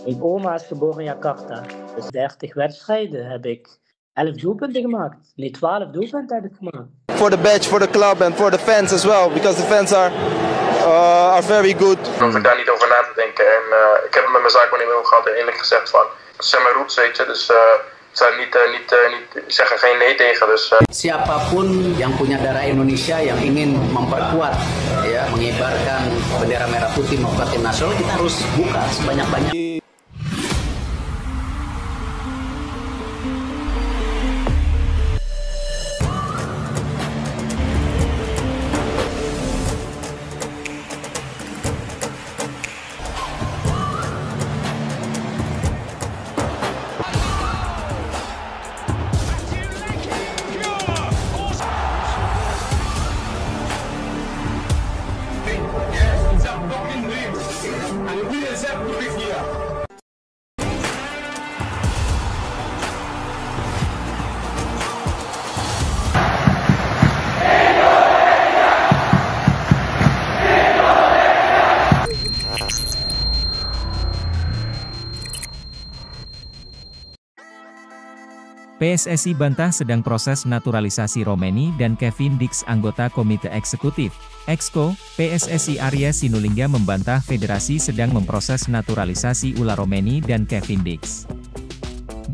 Mijn oma is geboren in Jakarta. Dus 30 wedstrijden heb ik 11 doelpunten gemaakt. Nee, 12 doelpunten heb ik gemaakt. For the badge, for the club and for the fans as well, because the fans are very good. Ik hoef daar niet over na te denken en ik heb het met mijn zaakwaarnemer gehad en eerlijk gezegd van, het zijn mijn roots, weet je, dus ik zou niet zeggen geen nee tegen. Dus, Siapapun yang punya darah Indonesia yang ingin memperkuat, ya, mengibarkan bendera merah putih maupun tim nasional, kita harus buka sebanyak-banyak. PSSI bantah sedang proses naturalisasi Romeni dan Kevin Dix. Anggota Komite Eksekutif, Exco, PSSI Arya Sinulinga membantah federasi sedang memproses naturalisasi ular Romeni dan Kevin Dix.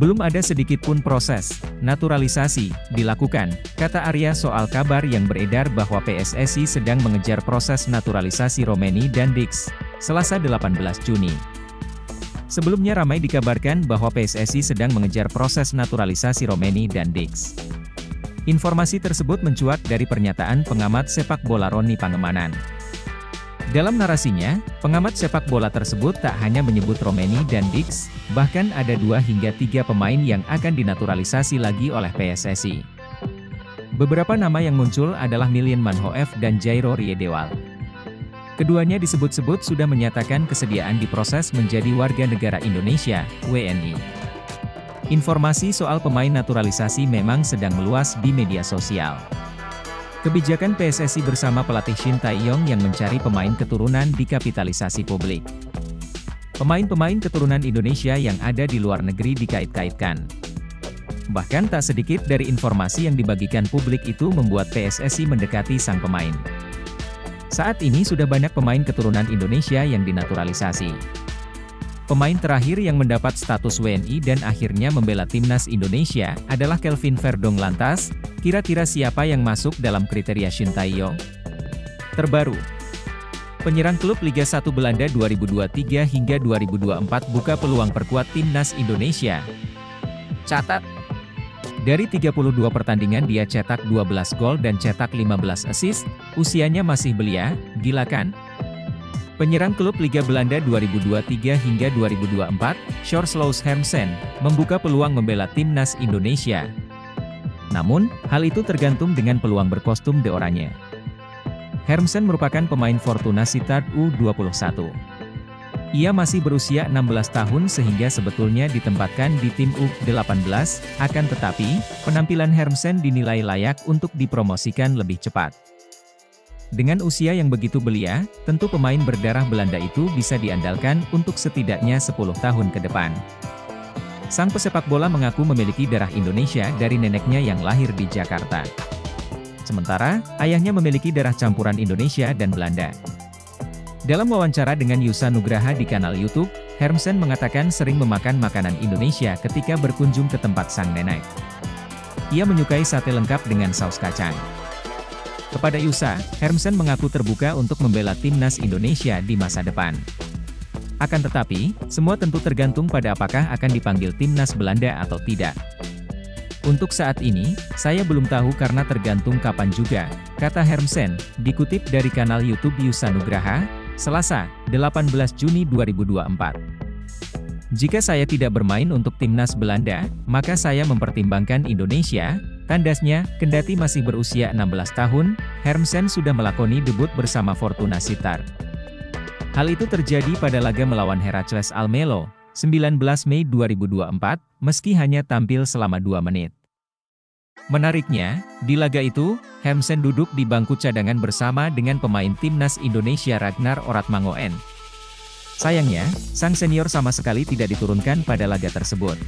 Belum ada sedikit pun proses naturalisasi dilakukan, kata Arya soal kabar yang beredar bahwa PSSI sedang mengejar proses naturalisasi Romeni dan Dix, Selasa 18 Juni. Sebelumnya ramai dikabarkan bahwa PSSI sedang mengejar proses naturalisasi Romeni dan Dix. Informasi tersebut mencuat dari pernyataan pengamat sepak bola Roni Pangemanan. Dalam narasinya, pengamat sepak bola tersebut tak hanya menyebut Romeni dan Dix, bahkan ada 2 hingga 3 pemain yang akan dinaturalisasi lagi oleh PSSI. Beberapa nama yang muncul adalah Milian Manhoef dan Jairo Riedewal. Keduanya disebut-sebut sudah menyatakan kesediaan diproses menjadi warga negara Indonesia, WNI. Informasi soal pemain naturalisasi memang sedang meluas di media sosial. Kebijakan PSSI bersama pelatih Shin Tae-yong yang mencari pemain keturunan dikapitalisasi publik. Pemain-pemain keturunan Indonesia yang ada di luar negeri dikait-kaitkan. Bahkan tak sedikit dari informasi yang dibagikan publik itu membuat PSSI mendekati sang pemain. Saat ini sudah banyak pemain keturunan Indonesia yang dinaturalisasi. Pemain terakhir yang mendapat status WNI dan akhirnya membela timnas Indonesia adalah Kelvin Verdong. Lantas, kira-kira siapa yang masuk dalam kriteria Shin Tae-yong? Terbaru, penyerang klub Liga 1 Belanda 2023 hingga 2024 buka peluang perkuat timnas Indonesia. Catat, dari 32 pertandingan dia cetak 12 gol dan cetak 15 assist, usianya masih belia, gila kan? Penyerang klub Liga Belanda 2023 hingga 2024, Sjoerd Hermsen, membuka peluang membela timnas Indonesia. Namun, hal itu tergantung dengan peluang berkostum de oranye. Hermsen merupakan pemain Fortuna Sittard U21. Ia masih berusia 16 tahun sehingga sebetulnya ditempatkan di tim U18, akan tetapi, penampilan Hermsen dinilai layak untuk dipromosikan lebih cepat. Dengan usia yang begitu belia, tentu pemain berdarah Belanda itu bisa diandalkan untuk setidaknya 10 tahun ke depan. Sang pesepak bola mengaku memiliki darah Indonesia dari neneknya yang lahir di Jakarta. Sementara, ayahnya memiliki darah campuran Indonesia dan Belanda. Dalam wawancara dengan Yusa Nugraha di kanal YouTube, Hermsen mengatakan sering memakan makanan Indonesia ketika berkunjung ke tempat sang nenek. Ia menyukai sate lengkap dengan saus kacang. Kepada Yusa, Hermsen mengaku terbuka untuk membela timnas Indonesia di masa depan. Akan tetapi, semua tentu tergantung pada apakah akan dipanggil timnas Belanda atau tidak. Untuk saat ini, saya belum tahu karena tergantung kapan juga, kata Hermsen, dikutip dari kanal YouTube Yusa Nugraha, Selasa, 18 Juni 2024. Jika saya tidak bermain untuk timnas Belanda, maka saya mempertimbangkan Indonesia, tandasnya, kendati masih berusia 16 tahun, Hermsen sudah melakoni debut bersama Fortuna Sittard. Hal itu terjadi pada laga melawan Heracles Almelo, 19 Mei 2024, meski hanya tampil selama 2 menit. Menariknya, di laga itu, Hermsen duduk di bangku cadangan bersama dengan pemain timnas Indonesia Ragnar Oratmangoen. Sayangnya, sang senior sama sekali tidak diturunkan pada laga tersebut.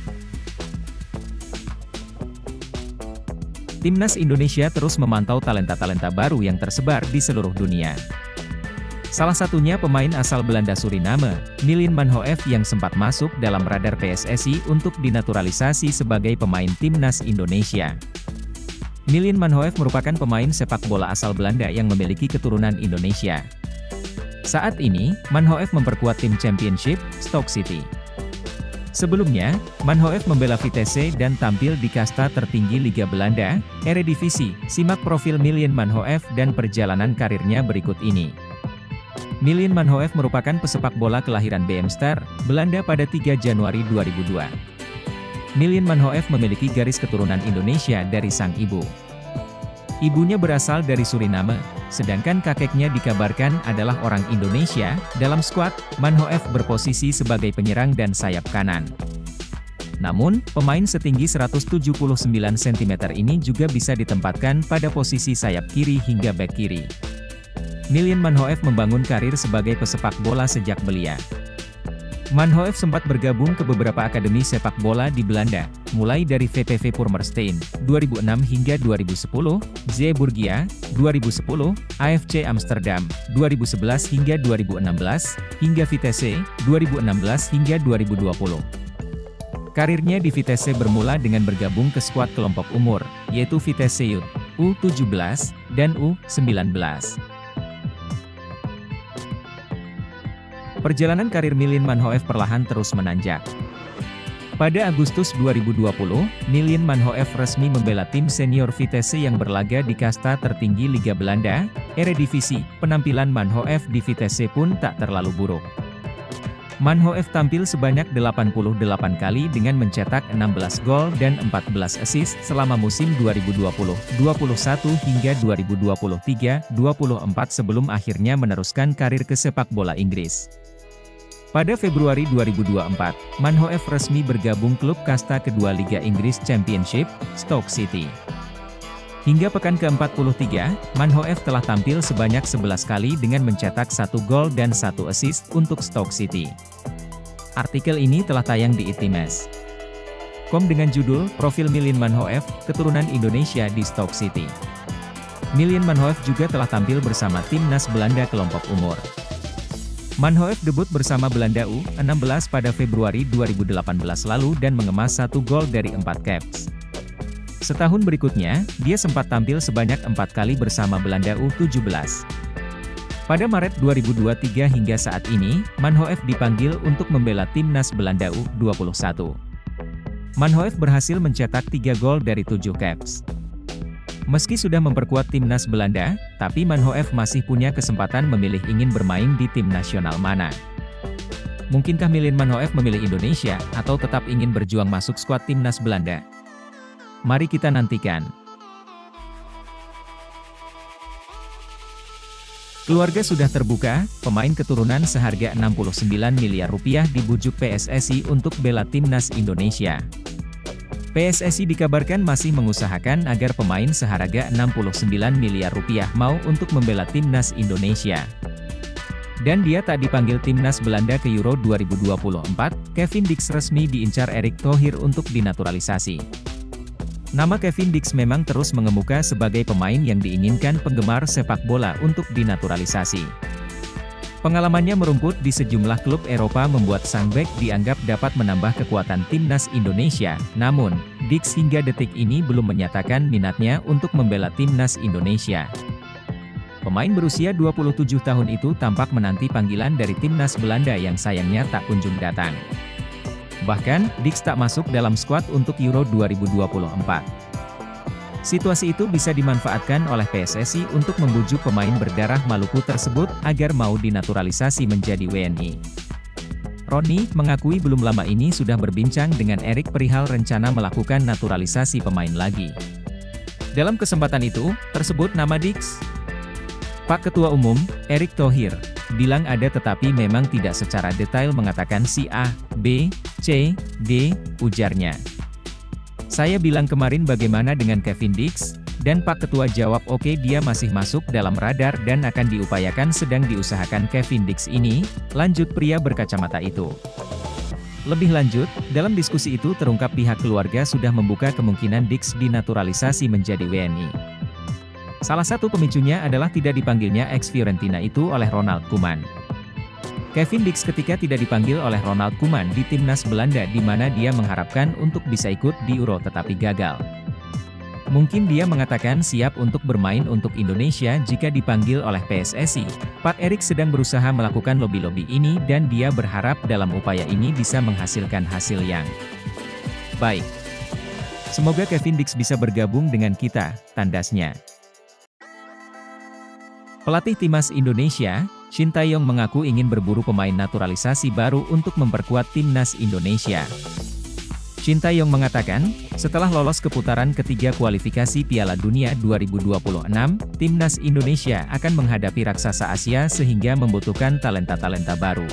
Timnas Indonesia terus memantau talenta-talenta baru yang tersebar di seluruh dunia. Salah satunya pemain asal Belanda Suriname, Milien Manhoef yang sempat masuk dalam radar PSSI untuk dinaturalisasi sebagai pemain Timnas Indonesia. Milien Manhoef merupakan pemain sepak bola asal Belanda yang memiliki keturunan Indonesia. Saat ini, Manhoef memperkuat tim Championship, Stoke City. Sebelumnya, Manhoef membela Vitesse dan tampil di kasta tertinggi Liga Belanda, Eredivisie. Simak profil Milien Manhoef dan perjalanan karirnya berikut ini. Milien Manhoef merupakan pesepak bola kelahiran Beemster, Belanda pada 3 Januari 2002. Milien Manhoef memiliki garis keturunan Indonesia dari sang ibu. Ibunya berasal dari Suriname, sedangkan kakeknya dikabarkan adalah orang Indonesia. Dalam skuad, Manhoef berposisi sebagai penyerang dan sayap kanan. Namun, pemain setinggi 179 cm ini juga bisa ditempatkan pada posisi sayap kiri hingga bek kiri. Milien Manhoef membangun karir sebagai pesepak bola sejak belia. Manhoef sempat bergabung ke beberapa akademi sepak bola di Belanda, mulai dari VPV Purmerstein, 2006 hingga 2010, Zeeburgia, 2010, AFC Amsterdam, 2011 hingga 2016, hingga Vitesse, 2016 hingga 2020. Karirnya di Vitesse bermula dengan bergabung ke skuad kelompok umur, yaitu Vitesse Youth, U17, dan U19. Perjalanan karir Milien Manhoef perlahan terus menanjak. Pada Agustus 2020, Milien Manhoef resmi membela tim senior Vitesse yang berlaga di kasta tertinggi Liga Belanda, Eredivisie. Penampilan Manhoef di Vitesse pun tak terlalu buruk. Manhoef tampil sebanyak 88 kali dengan mencetak 16 gol dan 14 assist selama musim 2020-21 hingga 2023-24 sebelum akhirnya meneruskan karir ke sepak bola Inggris. Pada Februari 2024, Manhoef resmi bergabung klub kasta kedua Liga Inggris Championship, Stoke City. Hingga pekan ke-43, Manhoef telah tampil sebanyak 11 kali dengan mencetak 1 gol dan 1 assist untuk Stoke City. Artikel ini telah tayang di itimes.com dengan judul Profil Milien Manhoef, Keturunan Indonesia di Stoke City. Milien Manhoef juga telah tampil bersama timnas Belanda kelompok umur. Manhoef debut bersama Belanda U16 pada Februari 2018 lalu dan mengemas 1 gol dari 4 caps. Setahun berikutnya, dia sempat tampil sebanyak 4 kali bersama Belanda U17. Pada Maret 2023 hingga saat ini, Manhoef dipanggil untuk membela timnas Belanda U21. Manhoef berhasil mencetak 3 gol dari 7 caps. Meski sudah memperkuat timnas Belanda, tapi Manhoef masih punya kesempatan memilih ingin bermain di tim nasional mana. Mungkinkah Milien Manhoef memilih Indonesia, atau tetap ingin berjuang masuk skuad timnas Belanda? Mari kita nantikan. Keluarga sudah terbuka, pemain keturunan seharga 69 miliar rupiah dibujuk PSSI untuk bela timnas Indonesia. PSSI dikabarkan masih mengusahakan agar pemain seharga 69 miliar rupiah mau untuk membela timnas Indonesia. Dan dia tak dipanggil timnas Belanda ke Euro 2024, Kevin Dix resmi diincar Erick Thohir untuk dinaturalisasi. Nama Kevin Dix memang terus mengemuka sebagai pemain yang diinginkan penggemar sepak bola untuk dinaturalisasi. Pengalamannya merumput di sejumlah klub Eropa membuat sang bek dianggap dapat menambah kekuatan timnas Indonesia. Namun, Dix hingga detik ini belum menyatakan minatnya untuk membela timnas Indonesia. Pemain berusia 27 tahun itu tampak menanti panggilan dari timnas Belanda yang sayangnya tak kunjung datang. Bahkan, Dix tak masuk dalam skuad untuk Euro 2024. Situasi itu bisa dimanfaatkan oleh PSSI untuk membujuk pemain berdarah Maluku tersebut agar mau dinaturalisasi menjadi WNI. Roni mengakui belum lama ini sudah berbincang dengan Erick perihal rencana melakukan naturalisasi pemain lagi. Dalam kesempatan itu, tersebut nama Dix. Pak Ketua Umum, Erick Thohir, bilang ada tetapi memang tidak secara detail mengatakan si A, B, C, D, ujarnya. Saya bilang kemarin bagaimana dengan Kevin Dix, Dan Pak Ketua jawab oke, dia masih masuk dalam radar dan akan diupayakan, sedang diusahakan Kevin Dix ini, lanjut pria berkacamata itu. Lebih lanjut, dalam diskusi itu terungkap pihak keluarga sudah membuka kemungkinan Dix dinaturalisasi menjadi WNI. Salah satu pemicunya adalah tidak dipanggilnya ex-Fiorentina itu oleh Ronald Koeman. Kevin Dix ketika tidak dipanggil oleh Ronald Koeman di timnas Belanda, di mana dia mengharapkan untuk bisa ikut di Euro tetapi gagal. Mungkin dia mengatakan siap untuk bermain untuk Indonesia jika dipanggil oleh PSSI. Pak Erik sedang berusaha melakukan lobby-lobby ini dan dia berharap dalam upaya ini bisa menghasilkan hasil yang baik. Semoga Kevin Dix bisa bergabung dengan kita, tandasnya. Pelatih Timnas Indonesia, Shin Tae-yong mengaku ingin berburu pemain naturalisasi baru untuk memperkuat Timnas Indonesia. Shin Tae-yong mengatakan, setelah lolos ke putaran ketiga kualifikasi Piala Dunia 2026, Timnas Indonesia akan menghadapi raksasa Asia sehingga membutuhkan talenta-talenta baru.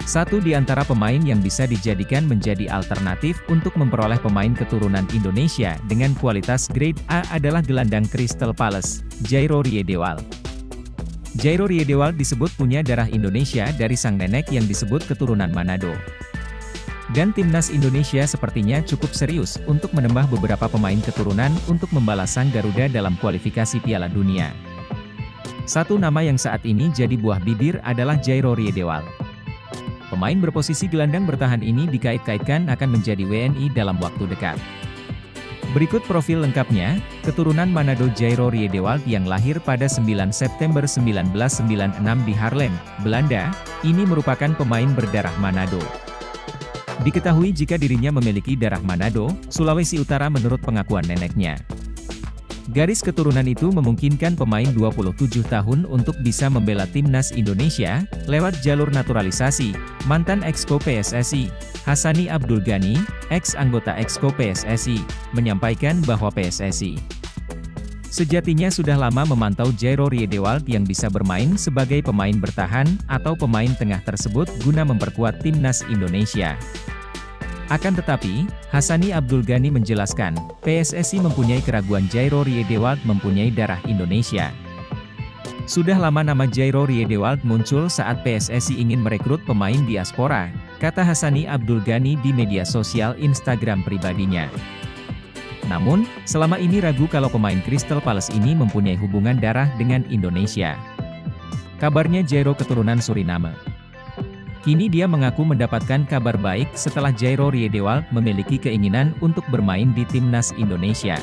Satu di antara pemain yang bisa dijadikan menjadi alternatif untuk memperoleh pemain keturunan Indonesia dengan kualitas grade A adalah gelandang Crystal Palace, Jairo Riedewald. Jairo Riedewald disebut punya darah Indonesia dari sang nenek yang disebut keturunan Manado. Dan Timnas Indonesia sepertinya cukup serius untuk menambah beberapa pemain keturunan untuk membalas sang Garuda dalam kualifikasi Piala Dunia. Satu nama yang saat ini jadi buah bibir adalah Jairo Riedewald. Pemain berposisi gelandang bertahan ini dikait-kaitkan akan menjadi WNI dalam waktu dekat. Berikut profil lengkapnya, keturunan Manado Jairo Riedewald yang lahir pada 9 September 1996 di Haarlem, Belanda, ini merupakan pemain berdarah Manado. Diketahui jika dirinya memiliki darah Manado, Sulawesi Utara menurut pengakuan neneknya. Garis keturunan itu memungkinkan pemain 27 tahun untuk bisa membela Timnas Indonesia, lewat jalur naturalisasi. Mantan Exco PSSI, Hassani Abdul Ghani, ex-anggota Exco PSSI, menyampaikan bahwa PSSI sejatinya sudah lama memantau Jairo Riedewald yang bisa bermain sebagai pemain bertahan, atau pemain tengah tersebut guna memperkuat Timnas Indonesia. Akan tetapi, Hassani Abdul Ghani menjelaskan, PSSI mempunyai keraguan Jairo Riedewald mempunyai darah Indonesia. Sudah lama nama Jairo Riedewald muncul saat PSSI ingin merekrut pemain diaspora, kata Hassani Abdul Ghani di media sosial Instagram pribadinya. Namun, selama ini ragu kalau pemain Crystal Palace ini mempunyai hubungan darah dengan Indonesia. Kabarnya Jairo keturunan Suriname. Kini dia mengaku mendapatkan kabar baik setelah Jairo Riedewald memiliki keinginan untuk bermain di Timnas Indonesia.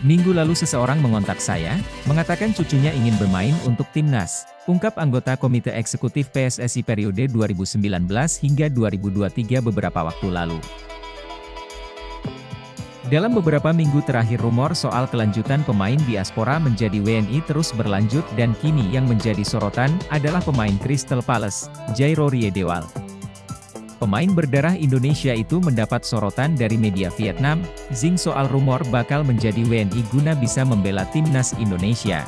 Minggu lalu seseorang mengontak saya, mengatakan cucunya ingin bermain untuk Timnas, ungkap anggota Komite Eksekutif PSSI periode 2019 hingga 2023 beberapa waktu lalu. Dalam beberapa minggu terakhir rumor soal kelanjutan pemain diaspora menjadi WNI terus berlanjut dan kini yang menjadi sorotan adalah pemain Crystal Palace, Jairo Riedewald. Pemain berdarah Indonesia itu mendapat sorotan dari media Vietnam, Zing soal rumor bakal menjadi WNI guna bisa membela Timnas Indonesia.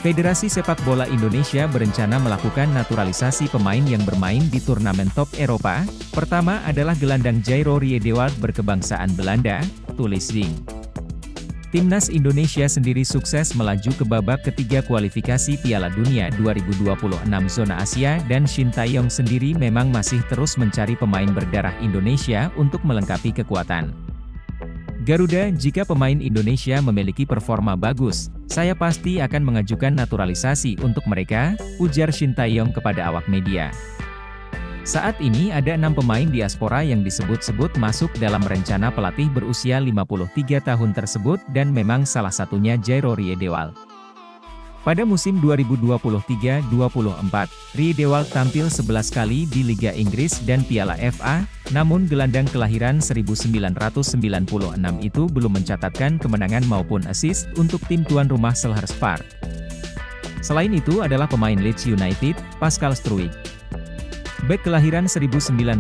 Federasi Sepak Bola Indonesia berencana melakukan naturalisasi pemain yang bermain di turnamen top Eropa. Pertama adalah gelandang Jairo Riedewald berkebangsaan Belanda, tulis Zing. Timnas Indonesia sendiri sukses melaju ke babak ketiga kualifikasi Piala Dunia 2026 zona Asia dan Shin Tae-yong sendiri memang masih terus mencari pemain berdarah Indonesia untuk melengkapi kekuatan Garuda. Jika pemain Indonesia memiliki performa bagus, saya pasti akan mengajukan naturalisasi untuk mereka, ujar Shin Tae-yong kepada awak media. Saat ini ada 6 pemain diaspora yang disebut-sebut masuk dalam rencana pelatih berusia 53 tahun tersebut dan memang salah satunya Jairo Riedewald. Pada musim 2023-24, Riedewald tampil 11 kali di Liga Inggris dan Piala FA, namun gelandang kelahiran 1996 itu belum mencatatkan kemenangan maupun assist untuk tim tuan rumah Selhurst Park. Selain itu adalah pemain Leeds United, Pascal Struijk. Bek kelahiran 1999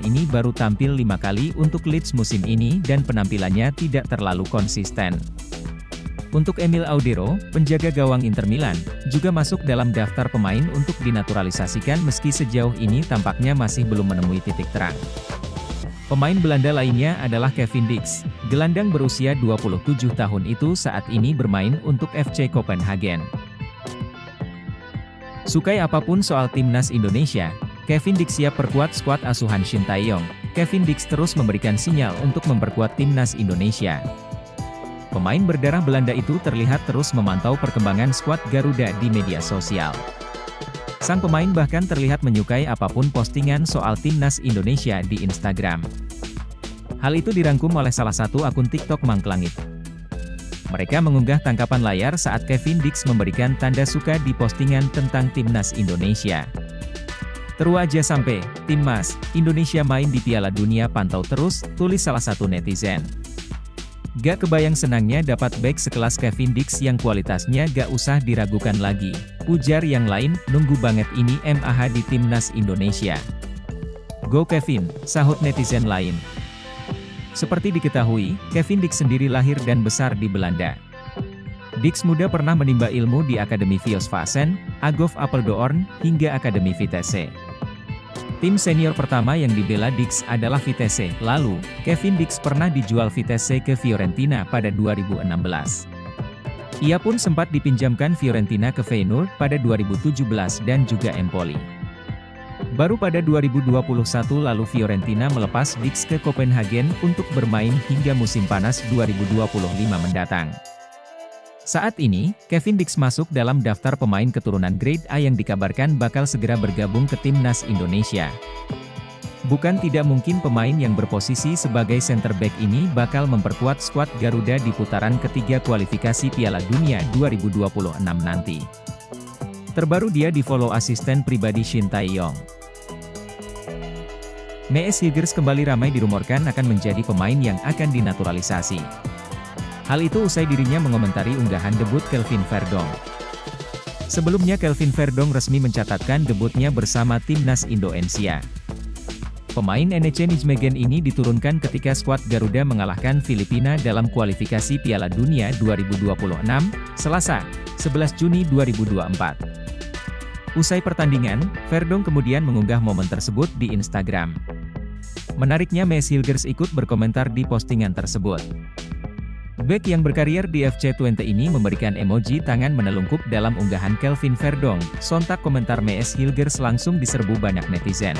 ini baru tampil 5 kali untuk Leeds musim ini dan penampilannya tidak terlalu konsisten. Untuk Emil Audero, penjaga gawang Inter Milan, juga masuk dalam daftar pemain untuk dinaturalisasikan meski sejauh ini tampaknya masih belum menemui titik terang. Pemain Belanda lainnya adalah Kevin Dix. Gelandang berusia 27 tahun itu saat ini bermain untuk FC Copenhagen. Sukai apapun soal timnas Indonesia, Kevin Dix siap perkuat skuad asuhan Shin Tae-yong. Kevin Dix terus memberikan sinyal untuk memperkuat timnas Indonesia. Pemain berdarah Belanda itu terlihat terus memantau perkembangan skuad Garuda di media sosial. Sang pemain bahkan terlihat menyukai apapun postingan soal timnas Indonesia di Instagram. Hal itu dirangkum oleh salah satu akun TikTok Mangklangit. Mereka mengunggah tangkapan layar saat Kevin Dix memberikan tanda suka di postingan tentang timnas Indonesia. Teru aja sampai, Timmas Indonesia main di Piala Dunia pantau terus, tulis salah satu netizen. Gak kebayang senangnya dapat bek sekelas Kevin Dix yang kualitasnya gak usah diragukan lagi. Ujar yang lain, nunggu banget ini MAH di timnas Indonesia. Go Kevin, sahut netizen lain. Seperti diketahui, Kevin Dix sendiri lahir dan besar di Belanda. Dix muda pernah menimba ilmu di Akademi Viosvasen, Agof Apeldoorn, hingga Akademi Vitesse. Tim senior pertama yang dibela Dix adalah Vitesse, lalu, Kevin Dix pernah dijual Vitesse ke Fiorentina pada 2016. Ia pun sempat dipinjamkan Fiorentina ke Feyenoord pada 2017 dan juga Empoli. Baru pada 2021 lalu Fiorentina melepas Dix ke Copenhagen untuk bermain hingga musim panas 2025 mendatang. Saat ini, Kevin Dix masuk dalam daftar pemain keturunan Grade A yang dikabarkan bakal segera bergabung ke timnas Indonesia. Bukan tidak mungkin pemain yang berposisi sebagai center back ini bakal memperkuat skuad Garuda di putaran ketiga kualifikasi Piala Dunia 2026 nanti. Terbaru dia di-follow asisten pribadi Shin Tae-yong. Mees Hilgers kembali ramai dirumorkan akan menjadi pemain yang akan dinaturalisasi. Hal itu usai dirinya mengomentari unggahan debut Kelvin Verdong. Sebelumnya Kelvin Verdong resmi mencatatkan debutnya bersama timnas Indonesia. Pemain NEC Nijmegen ini diturunkan ketika skuad Garuda mengalahkan Filipina dalam kualifikasi Piala Dunia 2026, Selasa, 11 Juni 2024. Usai pertandingan, Verdong kemudian mengunggah momen tersebut di Instagram. Menariknya Mees Hilgers ikut berkomentar di postingan tersebut. Bek yang berkarier di FC Twente ini memberikan emoji tangan menelungkup dalam unggahan Kelvin Verdong. Sontak komentar Mees Hilgers langsung diserbu banyak netizen.